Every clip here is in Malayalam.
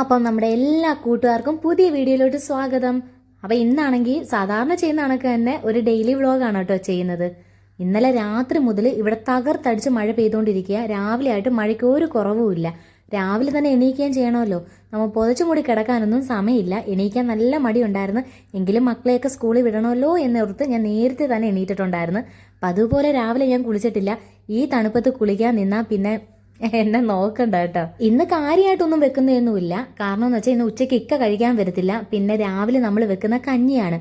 അപ്പം നമ്മുടെ എല്ലാ കൂട്ടുകാർക്കും പുതിയ വീഡിയോയിലോട്ട് സ്വാഗതം. അപ്പം ഇന്നാണെങ്കിൽ സാധാരണ ചെയ്യുന്ന കണക്ക് തന്നെ ഒരു ഡെയിലി വ്ളോഗാണ് കേട്ടോ ചെയ്യുന്നത്. ഇന്നലെ രാത്രി മുതൽ ഇവിടെ തകർത്തടിച്ച് മഴ പെയ്തുകൊണ്ടിരിക്കുക. രാവിലെ ആയിട്ട് മഴയ്ക്ക് ഒരു കുറവുമില്ല. രാവിലെ തന്നെ എണീക്കുകയും ചെയ്യണമല്ലോ. നമ്മൾ പുതച്ചും കൂടി കിടക്കാനൊന്നും സമയമില്ല. എണീക്കാൻ നല്ല മടിയുണ്ടായിരുന്നു. എങ്കിലും മക്കളെയൊക്കെ സ്കൂളിൽ വിടണമല്ലോ എന്നോർത്ത് ഞാൻ നേരത്തെ തന്നെ എണീറ്റിട്ടുണ്ടായിരുന്നു. അപ്പം അതുപോലെ രാവിലെ ഞാൻ കുളിച്ചിട്ടില്ല. ഈ തണുപ്പത്ത് കുളിക്കാൻ നിന്നാൽ പിന്നെ എന്നെ നോക്കണ്ട കേട്ടോ. ഇന്ന് കാര്യമായിട്ടൊന്നും വെക്കുന്നതൊന്നുമില്ല. കാരണം എന്ന് വെച്ചാൽ ഇന്ന് ഉച്ചയ്ക്ക് ഇക്ക കഴിക്കാൻ വരത്തില്ല. പിന്നെ രാവിലെ നമ്മൾ വെക്കുന്ന കഞ്ഞിയാണ്,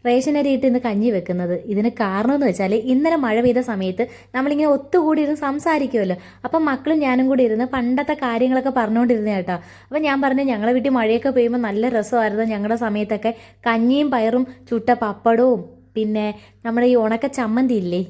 റേഷനരി ഇട്ട് ഇന്ന് കഞ്ഞി വെക്കുന്നത്. ഇതിന് കാരണം എന്ന് വെച്ചാൽ ഇന്നലെ മഴ പെയ്ത സമയത്ത് നമ്മളിങ്ങനെ ഒത്തുകൂടി ഇരുന്ന് സംസാരിക്കുമല്ലോ. അപ്പം മക്കളും ഞാനും കൂടി ഇരുന്ന് പണ്ടത്തെ കാര്യങ്ങളൊക്കെ പറഞ്ഞുകൊണ്ടിരുന്ന കേട്ടോ. അപ്പം ഞാൻ പറഞ്ഞു, ഞങ്ങളെ വീട്ടിൽ മഴയൊക്കെ പെയ്യുമ്പോൾ നല്ല രസമായിരുന്നു. ഞങ്ങളുടെ സമയത്തൊക്കെ കഞ്ഞിയും പയറും ചുട്ട പപ്പടവും പിന്നെ നമ്മുടെ ഈ ഉണക്ക ചമ്മന്തി ഇല്ലേ,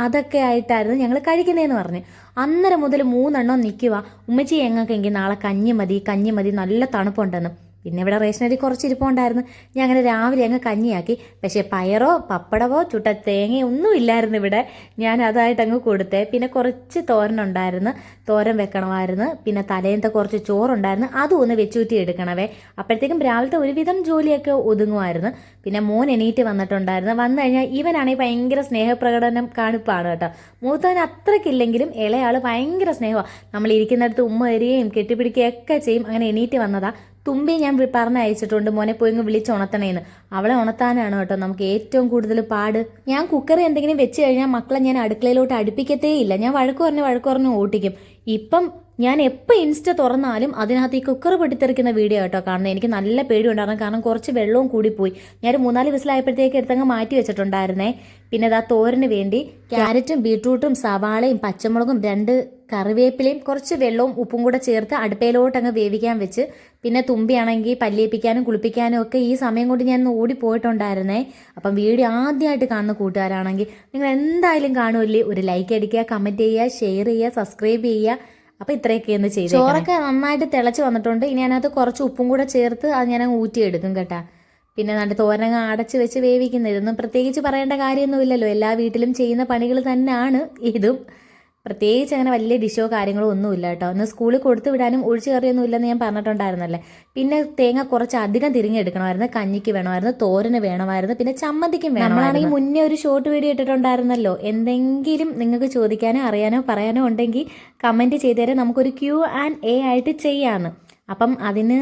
അതൊക്കെ ആയിട്ടായിരുന്നു ഞങ്ങൾ കഴിക്കുന്നതെന്ന് പറഞ്ഞു. അന്നേരം മുതൽ 3 എണ്ണം നിൽക്കുക, ഉമ്മച്ചി ഞങ്ങൾക്കെങ്കിൽ നാളെ കഞ്ഞി മതി, നല്ല തണുപ്പുണ്ടെന്ന്. പിന്നെ ഇവിടെ റേഷനരി കുറച്ച് ഇരിപ്പുണ്ടായിരുന്നു. ഞാൻ അങ്ങനെ രാവിലെ അങ്ങ് കഞ്ഞിയാക്കി. പക്ഷേ പയറോ പപ്പടമോ ചുട്ട തേങ്ങയോ ഒന്നും ഇല്ലായിരുന്നു ഇവിടെ. ഞാൻ അതായിട്ട് അങ്ങ് കൊടുത്തേ. പിന്നെ കുറച്ച് തോരനുണ്ടായിരുന്നു, തോരൻ വെക്കണമായിരുന്നു. പിന്നെ തലേന്നത്തെ കുറച്ച് ചോറുണ്ടായിരുന്നു, അതും ഒന്ന് വെച്ചൂറ്റി എടുക്കണവേ. അപ്പോഴത്തേക്കും രാവിലത്തെ ഒരുവിധം ജോലിയൊക്കെ ഒതുങ്ങുമായിരുന്നു. പിന്നെ മോൻ എണീറ്റ് വന്നിട്ടുണ്ടായിരുന്നു. വന്നു കഴിഞ്ഞാൽ ഇവനാണെങ്കിൽ ഭയങ്കര സ്നേഹപ്രകടനം കാണിപ്പാണ് കേട്ടോ. മൂത്തവൻ അത്രയ്ക്കില്ലെങ്കിലും ഇളയാൾ ഭയങ്കര സ്നേഹമാണ്. നമ്മൾ ഇരിക്കുന്നിടത്ത് ഉമ്മ വരികയും കെട്ടിപ്പിടിക്കുകയൊക്കെ ചെയ്യും. അങ്ങനെ എണീറ്റ് വന്നതാ. തുമ്പി ഞാൻ പറഞ്ഞയച്ചിട്ടുണ്ട്, മോനെ പോയി വിളിച്ച് ഉണത്തണേന്ന്. അവളെ ഉണത്താനാണ് കേട്ടോ നമുക്ക് ഏറ്റവും കൂടുതൽ പാട്. ഞാൻ കുക്കറി എന്തെങ്കിലും വെച്ച് കഴിഞ്ഞാൽ മക്കളെ ഞാൻ അടുക്കളയിലോട്ട് അടുപ്പിക്കത്തേ ഇല്ല. ഞാൻ വഴക്ക് പറഞ്ഞ് ഓട്ടിക്കും. ഇപ്പം ഞാൻ എപ്പോൾ ഇൻസ്റ്റ തുറന്നാലും അതിനകത്ത് ഈ കുക്കർ പൊട്ടിത്തെറിക്കുന്ന വീഡിയോ കേട്ടോ കാണുന്നത്. എനിക്ക് നല്ല പേടിയുണ്ടായിരുന്നു. കാരണം കുറച്ച് വെള്ളവും കൂടിപ്പോയി. ഞാൻ 3-4 വിസിലായപ്പോഴത്തേക്ക് എടുത്തങ്ങ് മാറ്റി വെച്ചിട്ടുണ്ടായിരുന്നേ. പിന്നെ അതാ തോരന് വേണ്ടി ക്യാരറ്റും ബീട്രൂട്ടും സവാളയും പച്ചമുളകും 2 കറിവേപ്പിലയും കുറച്ച് വെള്ളവും ഉപ്പും കൂടെ ചേർത്ത് അടുപ്പയിലോട്ട് അങ്ങ് വേവിക്കാൻ വെച്ച്. പിന്നെ തുമ്പിയാണെങ്കിൽ പല്ലിയിപ്പിക്കാനും കുളിപ്പിക്കാനും ഒക്കെ ഈ സമയം കൊണ്ട് ഞാൻ ഓടിപ്പോയിട്ടുണ്ടായിരുന്നേ. അപ്പം വീഡിയോ ആദ്യമായിട്ട് കാണുന്ന കൂട്ടുകാരാണെങ്കിൽ നിങ്ങൾ എന്തായാലും കാണുമല്ലേ, ഒരു ലൈക്ക് അടിക്കുക, കമൻറ്റ് ചെയ്യുക, ഷെയർ ചെയ്യുക, സബ്സ്ക്രൈബ് ചെയ്യുക. അപ്പോൾ ഇത്രയൊക്കെ ഒന്ന് ചെയ്തു. ചോറൊക്കെ നന്നായിട്ട് തിളച്ച് വന്നിട്ടുണ്ട്. ഇനി അതിനകത്ത് കുറച്ച് ഉപ്പും കൂടെ ചേർത്ത് അത് ഞാൻ ഊറ്റിയെടുക്കും കേട്ടാ. പിന്നെ നല്ല തോരങ്ങ അടച്ച് വെച്ച് വേവിക്കുന്നത്, ഇതൊന്നും പ്രത്യേകിച്ച് പറയേണ്ട കാര്യമൊന്നുമില്ലല്ലോ. എല്ലാ വീട്ടിലും ചെയ്യുന്ന പണികൾ തന്നെയാണ് ഇതും. പ്രത്യേകിച്ച് അങ്ങനെ വലിയ ഡിഷോ കാര്യങ്ങളോ ഒന്നുമില്ല കേട്ടോ. ഒന്ന് സ്കൂളിൽ കൊടുത്തു വിടാനും ഒഴിച്ചു കറിയൊന്നും ഇല്ലെന്ന് ഞാൻ പറഞ്ഞിട്ടുണ്ടായിരുന്നല്ലേ. പിന്നെ തേങ്ങ കുറച്ച് അധികം തിരിഞ്ഞെടുക്കണമായിരുന്നു. കഞ്ഞിക്ക് വേണമായിരുന്നു, തോരന് വേണമായിരുന്നു, പിന്നെ ചമ്മന്തിക്കും വേണം. നമ്മളാണെങ്കിൽ മുന്നേ ഒരു ഷോർട്ട് വീഡിയോ ഇട്ടിട്ടുണ്ടായിരുന്നല്ലോ. എന്തെങ്കിലും നിങ്ങൾക്ക് ചോദിക്കാനോ അറിയാനോ പറയാനോ ഉണ്ടെങ്കിൽ കമൻറ്റ് ചെയ്തേരെ, നമുക്കൊരു Q&A ആയിട്ട് ചെയ്യാമെന്ന്. അപ്പം അതിന്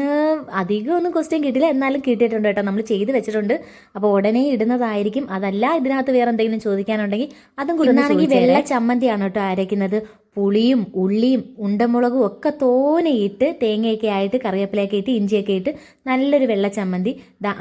അധികം ഒന്നും ക്വസ്റ്റ്യൻ കിട്ടില്ല, എന്നാലും കിട്ടിയിട്ടുണ്ട് കേട്ടോ. നമ്മൾ ചെയ്ത് വെച്ചിട്ടുണ്ട്. അപ്പോൾ ഉടനെ ഇടുന്നതായിരിക്കും. അതല്ല ഇതിനകത്ത് വേറെ എന്തെങ്കിലും ചോദിക്കാനുണ്ടെങ്കിൽ അതും കൂടി. ഇന്നാണെങ്കിൽ വെള്ള ചമ്മന്തിയാണ് കേട്ടോ അരയ്ക്കുന്നത്. പുളിയും ഉള്ളിയും ഉണ്ടമുളകും ഒക്കെ തോനെയിട്ട് തേങ്ങയൊക്കെ ആയിട്ട് കറിവേപ്പിലയൊക്കെ ഇട്ട് ഇഞ്ചിയൊക്കെ ഇട്ട് നല്ലൊരു വെള്ള ചമ്മന്തി.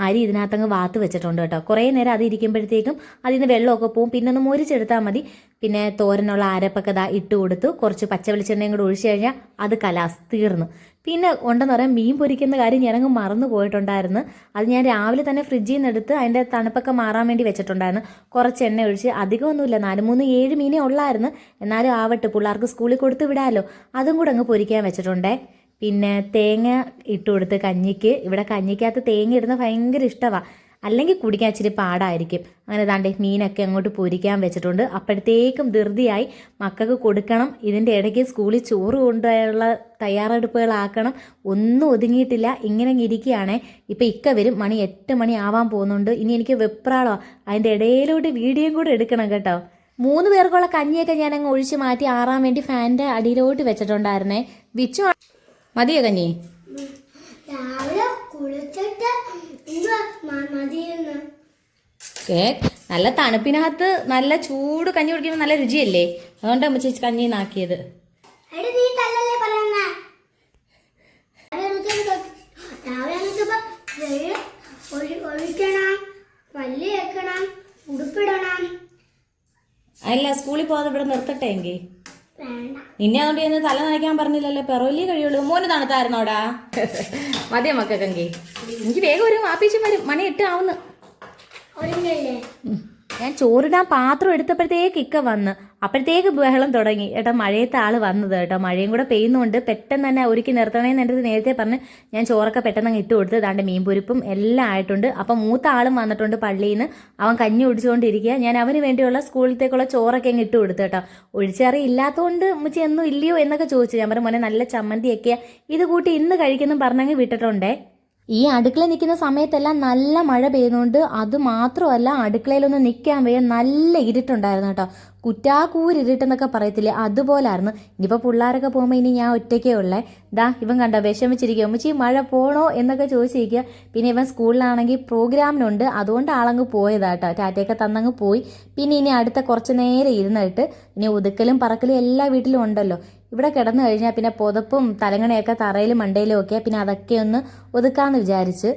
അരി ഇതിനകത്തങ്ങ് വാത്ത് വെച്ചിട്ടുണ്ട് കേട്ടോ. കുറേ നേരം അത് ഇരിക്കുമ്പോഴത്തേക്കും അതിൽ നിന്ന് വെള്ളമൊക്കെ പോവും. പിന്നെ ഒന്ന് മൊരിച്ചെടുത്താൽ മതി. പിന്നെ തോരനുള്ള അരപ്പൊക്കെ ഇട്ട് കൊടുത്തു. കുറച്ച് പച്ച വെളിച്ചെണ്ണയും കൂടെ ഒഴിച്ചു കഴിഞ്ഞാൽ അത് കലാസ് തീർന്നു. പിന്നെ ഉണ്ടെന്ന് പറയാൻ മീൻ പൊരിക്കുന്ന കാര്യം ഞാനങ്ങ് മറന്നു പോയിട്ടുണ്ടായിരുന്നു. അത് ഞാൻ രാവിലെ തന്നെ ഫ്രിഡ്ജിൽ നിന്ന് എടുത്ത് അതിൻ്റെ തണുപ്പൊക്കെ മാറാൻ വേണ്ടി വെച്ചിട്ടുണ്ടായിരുന്നു. കുറച്ച് എണ്ണ ഒഴിച്ച്, അധികമൊന്നുമില്ല, 4-3-7 മീനേ ഉള്ളായിരുന്നു. എന്നാലും ആവട്ടെ, പിള്ളേർക്ക് സ്കൂളിൽ കൊടുത്ത് വിടാമല്ലോ. അതും കൂടെ അങ്ങ് പൊരിക്കാൻ വെച്ചിട്ടുണ്ടേ. പിന്നെ തേങ്ങ ഇട്ട് കൊടുത്ത് കഞ്ഞിക്ക്. ഇവിടെ കഞ്ഞിക്കകത്ത് തേങ്ങ ഇടുന്ന ഭയങ്കര ഇഷ്ടമാണ്, അല്ലെങ്കിൽ കുടിക്കാൻ ഇച്ചിരി പാടായിരിക്കും. അങ്ങനെ താണ്ടെ മീനൊക്കെ അങ്ങോട്ട് പൊരിക്കാൻ വെച്ചിട്ടുണ്ട്. അപ്പോഴത്തേക്കും ധൃതിയായി മക്കൾക്ക് കൊടുക്കണം. ഇതിൻ്റെ ഇടയ്ക്ക് സ്കൂളിൽ ചോറ് കൊണ്ടുപോയുള്ള തയ്യാറെടുപ്പുകളാക്കണം. ഒന്നും ഒതുങ്ങിയിട്ടില്ല. ഇങ്ങനെ ഇരിക്കുകയാണേ. ഇപ്പം ഇക്ക വരും. മണി 8 മണി ആവാൻ പോകുന്നുണ്ട്. ഇനി എനിക്ക് വെപ്രാളമാണ്. അതിൻ്റെ ഇടയിലോട്ട് വീഡിയോയും കൂടെ എടുക്കണം കേട്ടോ. 3 പേർക്കുള്ള കഞ്ഞിയൊക്കെ ഞാൻ അങ്ങ് ഒഴിച്ച് മാറ്റി ആറാൻ വേണ്ടി ഫാനിൻ്റെ അടിയിലോട്ട് വെച്ചിട്ടുണ്ടായിരുന്നേ. വിച്ചു മതിയോ കഞ്ഞി? നല്ല തണുപ്പിനകത്ത് നല്ല ചൂട് കഞ്ഞി കുടിക്കുമ്പോൾ നല്ല രുചിയല്ലേ. അതുകൊണ്ടാണ് അമ്മ ചേച്ചി കഞ്ഞി നാക്കിയത്. അല്ല, സ്കൂളിൽ പോകാതെ ഇവിടെ നിർത്തട്ടെ എങ്കിൽ. നിന്നെ അതുകൊണ്ട് ഇന്ന് തല നനയ്ക്കാൻ പറഞ്ഞില്ലല്ലോ, പെറോലി കഴിയുള്ളൂ. മോന് തണുത്തായിരുന്നോടാ? മതിയോ മക്കൾക്കെങ്കിൽ? എനിക്ക് വേഗം ഒരു ആപ്പീച്ചും വരും. മണി 8 ആവുന്നു. ഞാൻ ചോറിടാൻ പാത്രം എടുത്തപ്പോഴത്തേക്ക് ഇക്ക വന്ന് അപ്പോഴത്തേക്ക് ബഹളം തുടങ്ങി. ഏട്ടാ മഴയത്തെ ആള് വന്നത് കേട്ടോ. മഴയും കൂടെ പെയ്യുന്നുണ്ട്. പെട്ടെന്ന് തന്നെ ഒരുക്കി നിർത്തണേന്ന് എൻ്റെ അടുത്ത് നേരത്തെ പറഞ്ഞ് ഞാൻ ചോറൊക്കെ പെട്ടെന്ന് അങ്ങ് ഇട്ട് കൊടുത്ത്. ദാണ്ട് മീൻപൊരിപ്പും എല്ലാം ആയിട്ടുണ്ട്. അപ്പം മൂത്ത ആളും വന്നിട്ടുണ്ട് പള്ളിയിൽ നിന്ന്. അവൻ കഞ്ഞി കുടിച്ചുകൊണ്ടിരിക്കുക. ഞാൻ അവന് വേണ്ടിയുള്ള സ്കൂളിലത്തേക്കുള്ള ചോറൊക്കെ അങ്ങ് ഇട്ട് കൊടുത്തു കേട്ടോ. ഒഴിച്ചറി ഇല്ലാത്തതുകൊണ്ട് ഉമ്മച്ചി ഒന്നും ഇല്ലയോ എന്നൊക്കെ ചോദിച്ചു. ഞാൻ പറഞ്ഞു മോനെ നല്ല ചമ്മന്തിയൊക്കെയാണ് ഇത് കൂട്ടി ഇന്ന് കഴിക്കുന്നു പറഞ്ഞങ്ങ് വിട്ടിട്ടുണ്ടേ. ഈ അടുക്കള നിൽക്കുന്ന സമയത്തെല്ലാം നല്ല മഴ പെയ്യുന്നുണ്ട്. അത് മാത്രമല്ല അടുക്കളയിലൊന്നും നിൽക്കാൻ വയ്യ, നല്ല ഇരുട്ടുണ്ടായിരുന്നു കേട്ടോ. കുറ്റാക്കൂരിരുട്ടെന്നൊക്കെ പറയത്തില്ലേ, അതുപോലായിരുന്നു. ഇനിയിപ്പോൾ പിള്ളേരൊക്കെ പോകുമ്പോൾ ഇനി ഞാൻ ഒറ്റയ്ക്കേ ഉള്ളേ. ഇവൻ കണ്ടോ വിഷമിച്ചിരിക്കുക. ഉമ്മച്ചി മഴ പോണോ എന്നൊക്കെ ചോദിച്ചിരിക്കുക. പിന്നെ ഇവൻ സ്കൂളിലാണെങ്കിൽ പ്രോഗ്രാമിനുണ്ട്, അതുകൊണ്ട് ആളങ്ങ് പോയതാട്ടോ. ടാറ്റയൊക്കെ തന്നങ്ങ് പോയി. പിന്നെ ഇനി അടുത്ത കുറച്ച് നേരം ഇരുന്നിട്ട് ഇനി ഒതുക്കലും പറക്കലും എല്ലാ വീട്ടിലും ഉണ്ടല്ലോ. ഇവിടെ കിടന്നു കഴിഞ്ഞാൽ പിന്നെ പുതപ്പും തലങ്ങണയൊക്കെ തറയിലും മണ്ടയിലും ഒക്കെ, പിന്നെ അതൊക്കെ ഒന്ന് ഒതുക്കാമെന്ന് വിചാരിച്ച്.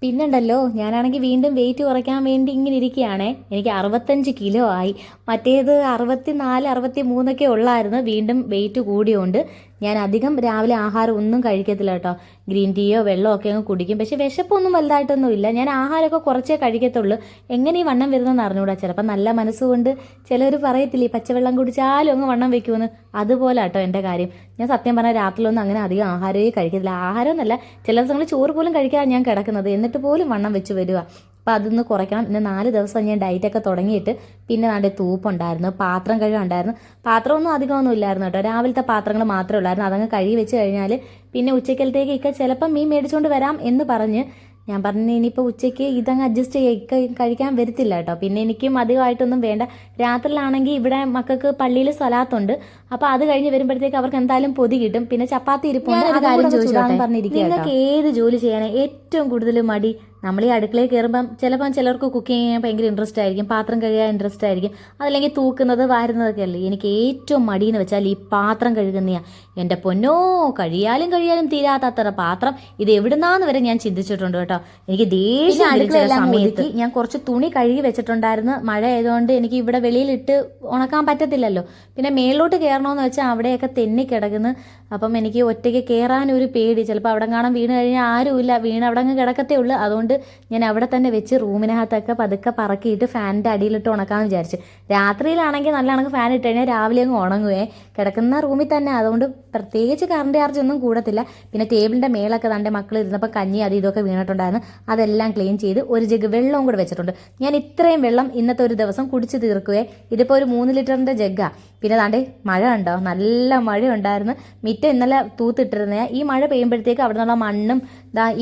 പിന്നുണ്ടല്ലോ ഞാനാണെങ്കിൽ വീണ്ടും വെയിറ്റ് കുറയ്ക്കാൻ വേണ്ടി ഇങ്ങനെ ഇരിക്കുകയാണേ. എനിക്ക് 65 കിലോ ആയി. മറ്റേത് 64, 63 ഉള്ളായിരുന്നു. വീണ്ടും വെയിറ്റ് കൂടിയോണ്ട് ഞാൻ അധികം രാവിലെ ആഹാരം ഒന്നും കഴിക്കത്തില്ല കേട്ടോ. ഗ്രീൻ ടീയോ വെള്ളമോ ഒക്കെ അങ്ങ് കുടിക്കും. പക്ഷെ വിശപ്പൊന്നും വലുതായിട്ടൊന്നും ഇല്ല. ഞാൻ ആഹാരമൊക്കെ കുറച്ചേ കഴിക്കത്തുള്ളൂ. എങ്ങനെ ഈ വണ്ണം വരുന്നതെന്ന് അറിഞ്ഞൂടാ. ചിലപ്പോൾ നല്ല മനസ്സുകൊണ്ട് ചിലർ പറയത്തില്ലേ പച്ചവെള്ളം കുടിച്ചാലും അങ്ങ് വണ്ണം വെക്കുമെന്ന്, അതുപോലെ കേട്ടോ എൻ്റെ കാര്യം. ഞാൻ സത്യം പറഞ്ഞാൽ രാത്രിയിലൊന്നും അങ്ങനെ അധികം ആഹാരമേ കഴിക്കത്തില്ല. ആഹാരം എന്നല്ല, ചില ദിവസങ്ങൾ ചോറ് പോലും കഴിക്കാതെ ഞാൻ കിടക്കുന്നത്, എന്നിട്ട് പോലും വണ്ണം വെച്ച് വരിക. അപ്പോൾ അതൊന്ന് കുറയ്ക്കണം. ഇന്ന് 4 ദിവസം ഞാൻ ഡയറ്റൊക്കെ തുടങ്ങിയിട്ട്. പിന്നെ നാടെ തൂപ്പുണ്ടായിരുന്നു, പാത്രം കഴുകുണ്ടായിരുന്നു. പാത്രമൊന്നും അധികമൊന്നും ഇല്ലായിരുന്നു കേട്ടോ. രാവിലത്തെ പാത്രങ്ങൾ മാത്രമേ ഉള്ളായിരുന്നു. അതങ്ങ് കഴുകി വെച്ച് കഴിഞ്ഞാൽ പിന്നെ ഉച്ചക്കലത്തേക്ക് ഇക്ക ചിലപ്പം മീൻ മേടിച്ചുകൊണ്ട് വരാം എന്ന് പറഞ്ഞ്. ഞാൻ പറഞ്ഞു ഇനിയിപ്പോൾ ഉച്ചയ്ക്ക് ഇതങ്ങ് അഡ്ജസ്റ്റ് ചെയ്യുക, കഴിക്കാൻ വരത്തില്ല കേട്ടോ. പിന്നെ എനിക്കും അധികമായിട്ടൊന്നും വേണ്ട. രാത്രിയിലാണെങ്കിൽ ഇവിടെ മക്കൾക്ക് പള്ളിയിൽ സ്വലാത്തുണ്ട്. അപ്പോൾ അത് കഴിഞ്ഞ് വരുമ്പോഴത്തേക്ക് അവർക്ക് എന്തായാലും പൊതി കിട്ടും. പിന്നെ ചപ്പാത്തി ഇരിപ്പുണ്ട്. പറഞ്ഞിരിക്കുക. നിങ്ങൾക്ക് ഏത് ജോലി ചെയ്യാനാണ് ഏറ്റവും കൂടുതൽ മടി? നമ്മൾ ഈ അടുക്കളയിൽ കയറുമ്പം ചിലർക്ക് കുക്കിംഗ് ചെയ്യാൻ ഭയങ്കര ഇൻട്രസ്റ്റ് ആയിരിക്കും, പാത്രം കഴുകാൻ ഇൻട്രസ്റ്റ് ആയിരിക്കും, അതല്ലെങ്കിൽ തൂക്കുന്നത് വാരുന്നതൊക്കെ അല്ലേ. എനിക്ക് ഏറ്റവും മടിയെന്ന് വെച്ചാൽ ഈ പാത്രം കഴുകുന്നതാണ്. എൻ്റെ പൊന്നോ, കഴിയാലും തീരാത്തത്ര പാത്രം ഇത് എവിടുന്നാന്ന് വരെ ഞാൻ ചിന്തിച്ചിട്ടുണ്ട് കേട്ടോ. എനിക്ക് ദേഷ്യം സമയത്ത് ഞാൻ കുറച്ച് തുണി കഴുകി വെച്ചിട്ടുണ്ടായിരുന്നു. മഴ ആയതുകൊണ്ട് എനിക്ക് ഇവിടെ വെളിയിലിട്ട് ഉണക്കാൻ പറ്റത്തില്ലല്ലോ. പിന്നെ മേളിലോട്ട് കയറണമെന്ന് വെച്ചാൽ അവിടെയൊക്കെ തെന്നി കിടക്കുന്നു. അപ്പം എനിക്ക് ഒറ്റയ്ക്ക് കയറാനൊരു പേടി. ചിലപ്പോൾ അവിടെ കാണാൻ വീണ് കഴിഞ്ഞാൽ ആരുമില്ല, വീണ് അവിടെ അങ്ങ് കിടക്കത്തേ ഉള്ളൂ. അതുകൊണ്ട് ഞാൻ അവിടെ തന്നെ വെച്ച് റൂമിനകത്തൊക്കെ പതുക്കെ പറക്കിയിട്ട് ഫാനിൻ്റെ അടിയിലിട്ട് ഉണക്കാമെന്ന് വിചാരിച്ചു. രാത്രിയിലാണെങ്കിൽ നല്ല കണക്ക് ഫാൻ ഇട്ട് കഴിഞ്ഞാൽ രാവിലെ അങ്ങ് ഉണങ്ങുവേ, കിടക്കുന്ന റൂമിൽ തന്നെ. അതുകൊണ്ട് പ്രത്യേകിച്ച് കറണ്ട് ചാർജ് ഒന്നും കൂടത്തില്ല. പിന്നെ ടേബിളിൻ്റെ മേളൊക്കെ തൻ്റെ മക്കൾ ഇരുന്നപ്പോൾ കഞ്ഞി അത് ഇതൊക്കെ വീണിട്ടുണ്ടായിരുന്നു. അതെല്ലാം ക്ലീൻ ചെയ്ത് ഒരു ജഗ് വെള്ളവും കൂടെ വെച്ചിട്ടുണ്ട്. ഞാൻ ഇത്രയും വെള്ളം ഇന്നത്തെ ഒരു ദിവസം കുടിച്ച് തീർക്കുവേ. ഇതിപ്പോൾ ഒരു 3 ലിറ്ററിൻ്റെ ജഗ്ഗാണ്. പിന്നെ താണ്ടേ മഴ ഉണ്ടോ, നല്ല മഴ ഉണ്ടായിരുന്നു. മിറ്റം ഇന്നലെ തൂത്തിട്ടിരുന്ന ഈ മഴ പെയ്യുമ്പോഴത്തേക്ക് അവിടെ നിന്നുള്ള മണ്ണും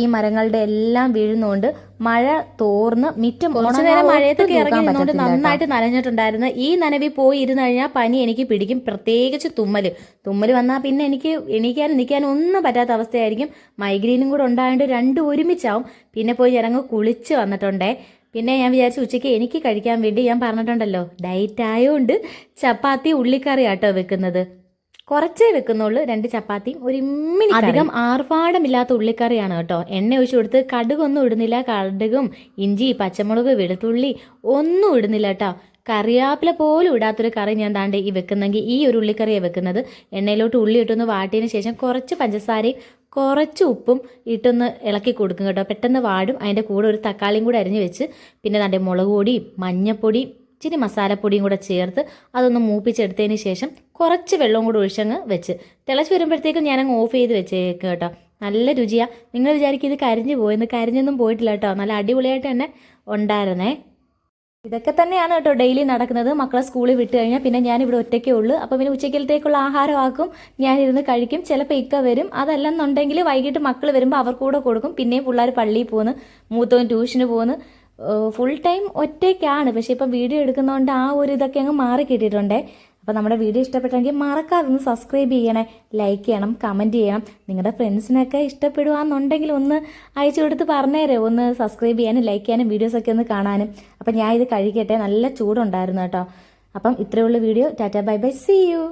ഈ മരങ്ങളുടെ എല്ലാം വീഴുന്നതുകൊണ്ട് മഴ തോർന്ന് മിറ്റം നേരം മഴയത്തൊക്കെ ഇറങ്ങി നന്നായിട്ട് നനഞ്ഞിട്ടുണ്ടായിരുന്നു. ഈ നനവി പോയി ഇരുന്ന് കഴിഞ്ഞാൽ പനി എനിക്ക് പിടിക്കും, പ്രത്യേകിച്ച് തുമ്മൽ വന്നാൽ പിന്നെ എനിക്ക് എണീക്കാനും നിൽക്കാനും ഒന്നും പറ്റാത്ത അവസ്ഥയായിരിക്കും. മൈഗ്രെയിനും കൂടെ ഉണ്ടായതുകൊണ്ട് രണ്ടും ഒരുമിച്ചാവും. പിന്നെ പോയി ഇറങ്ങി കുളിച്ച് വന്നിട്ടുണ്ടേ. പിന്നെ ഞാൻ വിചാരിച്ചു ഉച്ചയ്ക്ക് എനിക്ക് കഴിക്കാൻ വേണ്ടി ഞാൻ പറഞ്ഞിട്ടുണ്ടല്ലോ ഡയറ്റ് ആയതുകൊണ്ട് ചപ്പാത്തി ഉള്ളിക്കറി ആട്ടോ വെക്കുന്നത്. കുറച്ചേ വെക്കുന്നുള്ളൂ, 2 ചപ്പാത്തിയും ഒരു ഇമ്മിണി. അധികം ആർഭാടമില്ലാത്ത ഉള്ളിക്കറിയാണ് കേട്ടോ. എണ്ണ ഒഴിച്ചു കൊടുത്ത് കടുകൊന്നും ഇടുന്നില്ല. കടുകും ഇഞ്ചി പച്ചമുളക് വെളുത്തുള്ളി ഒന്നും ഇടുന്നില്ല കേട്ടോ. കറിവേപ്പില പോലും ഇടാത്തൊരു കറി ഞാൻ താണ്ട് ഈ വെക്കുന്നെങ്കിൽ ഈ ഒരു ഉള്ളിക്കറിയാണ് വെക്കുന്നത്. എണ്ണയിലോട്ട് ഉള്ളി ഇട്ടൊന്ന് വാട്ടിയതിന് ശേഷം കുറച്ച് പഞ്ചസാരയും കുറച്ച് ഉപ്പും ഇട്ടൊന്ന് ഇളക്കി കൊടുക്കും കേട്ടോ. പെട്ടെന്ന് വാടും. അതിൻ്റെ കൂടെ ഒരു തക്കാളിയും കൂടെ അരിഞ്ഞ് വെച്ച് പിന്നെ താണ്ടെ മുളക് പൊടിയും മഞ്ഞപ്പൊടിയും ഇച്ചിരി മസാലപ്പൊടിയും കൂടെ ചേർത്ത് അതൊന്ന് മൂപ്പിച്ചെടുത്തതിന് ശേഷം കുറച്ച് വെള്ളവും കൂടെ ഒഴിച്ചങ്ങ് വെച്ച് തിളച്ച് വരുമ്പോഴത്തേക്കും ഞാനങ്ങ് ഓഫ് ചെയ്ത് വെച്ചേക്കും കേട്ടോ. നല്ല രുചിയാണ്. നിങ്ങൾ വിചാരിക്കും ഇത് കരിഞ്ഞു പോയെന്ന്, കരിഞ്ഞൊന്നും പോയിട്ടില്ല കേട്ടോ. നല്ല അടിപൊളിയായിട്ട് തന്നെ ഉണ്ടായിരുന്നേ. ഇതൊക്കെ തന്നെയാണ് കേട്ടോ ഡെയിലി നടക്കുന്നത്. മക്കളെ സ്കൂളിൽ വിട്ട് കഴിഞ്ഞാൽ പിന്നെ ഞാനിവിടെ ഒറ്റയ്ക്കേ ഉള്ളൂ. അപ്പോൾ പിന്നെ ഉച്ചക്കലത്തേക്കുള്ള ആഹാരമാക്കും, ഞാനിരുന്ന് കഴിക്കും. ചിലപ്പോൾ ഇക്ക വരും. അതല്ലെന്നുണ്ടെങ്കിൽ വൈകിട്ട് മക്കൾ വരുമ്പോൾ അവർക്ക് കൂടെ കൊടുക്കും. പിന്നെയും പിള്ളേർ പള്ളിയിൽ പോകുന്നു, മൂത്തവൻ ട്യൂഷന് പോകുന്നു. ഫുൾ ടൈം ഒറ്റയ്ക്കാണ്. പക്ഷേ ഇപ്പം വീഡിയോ എടുക്കുന്നതുകൊണ്ട് ആ ഒരു ഇതൊക്കെ അങ്ങ് മാറി കിട്ടിയിട്ടുണ്ടേ. അപ്പോൾ നമ്മുടെ വീഡിയോ ഇഷ്ടപ്പെട്ടെങ്കിൽ മറക്കാതെ ഒന്ന് സബ്സ്ക്രൈബ് ചെയ്യണേ, ലൈക്ക് ചെയ്യണം, കമൻറ്റ് ചെയ്യണം. നിങ്ങളുടെ ഫ്രണ്ട്സിനൊക്കെ ഇഷ്ടപ്പെടുകയെന്നുണ്ടെങ്കിൽ ഒന്ന് അയച്ചു കൊടുത്ത് പറഞ്ഞേരേ, ഒന്ന് സബ്സ്ക്രൈബ് ചെയ്യാനും ലൈക്ക് ചെയ്യാനും വീഡിയോസൊക്കെ ഒന്ന് കാണാനും. അപ്പം ഞാൻ ഇത് കഴിക്കട്ടെ, നല്ല ചൂടുണ്ടായിരുന്നു കേട്ടോ. അപ്പം ഇത്രയുള്ള video. Tata bye bye, see U.